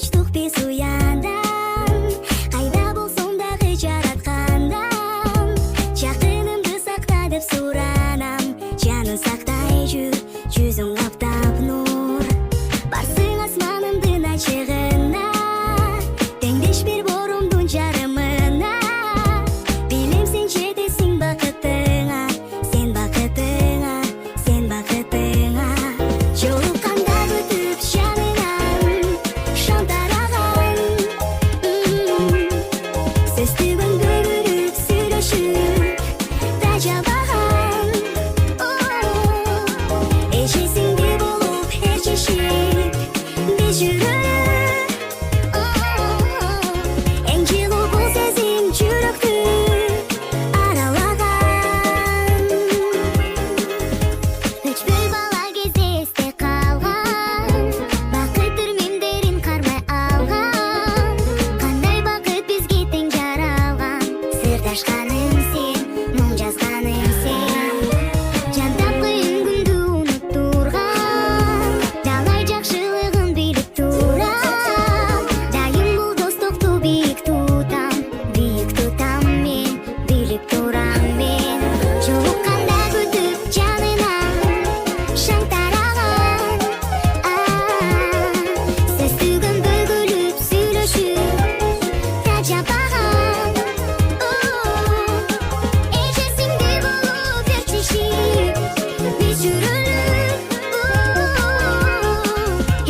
uçtuk biz uyandan. Kayda bolsоң дагы жараткандан. Жакынымды сакта деп суранам. Жанын сактай жүр, жүзүң каптап нур. Барсың асманымдын ачыгына, теңдеш бир борумдун жарымына. Билем сен жетесиң бакытыңа, сен бакытыңа, сен бакытыңа. Жолукканда өтүп жанынан шалтараган. Сөздүгүн бөгүлүп сүйлөшүп тажабаган. Эжесиңде болуп ээрчишип биз жүрөлүп. Эң жылуу бул сезим жүрөктү аралаган. Өчпөй бала кезде эсте калган. Бакыт үрмөмдөрүн кармай алган. Кандай бакыт бизге тең жаралган. Сырдашканым сен, муң жазганым сен. Жан тапкын күндү унуттурган. Далай жакшылыгын билип турам. Дайым бул достукту бийик тутам мен, билип турам мен. Жолукканда өтүп жанынан шаң тараган. Сөздүгүн бөгүлүп сүйлөшүп тажабаган. Эжесиңде болуп ээрчишип биз жүрөлүп.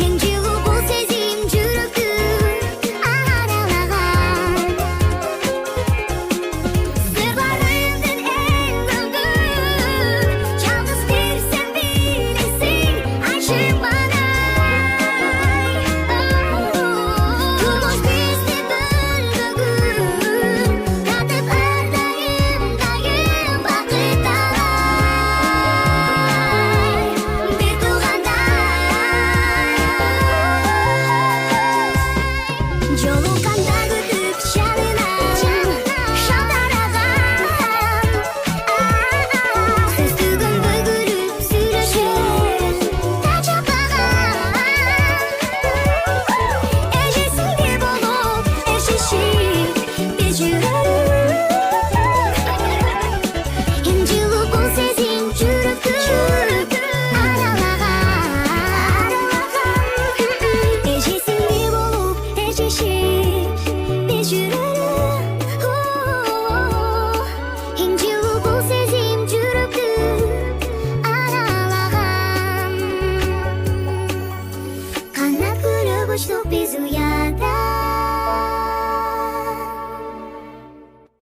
Эң жылуу бул сезим жүрөктү аралаган. Сыр бар өйүмдүн эң көңүл. Жалгыз бир сен билесиң ачыкмадай. Турмуш бизди бөлбөгүн. Татып ар дайым бакыт алай. Бир туугандай. Жолукканда өтүп жанынан шалтараган. Сөздүгүн бөгүлүп сүйлөшүп тажабаган. Эжесиңде болуп ээрчишип биз жүрөлүп. Эң жылуу бул сезим жүрөктү аралаган. Эжесиңде болуп ээрчишип биз жүрөлүп. Эң жылуу бул сезим жүрөктү аралаган. Канат көрүп учтук биз уяда.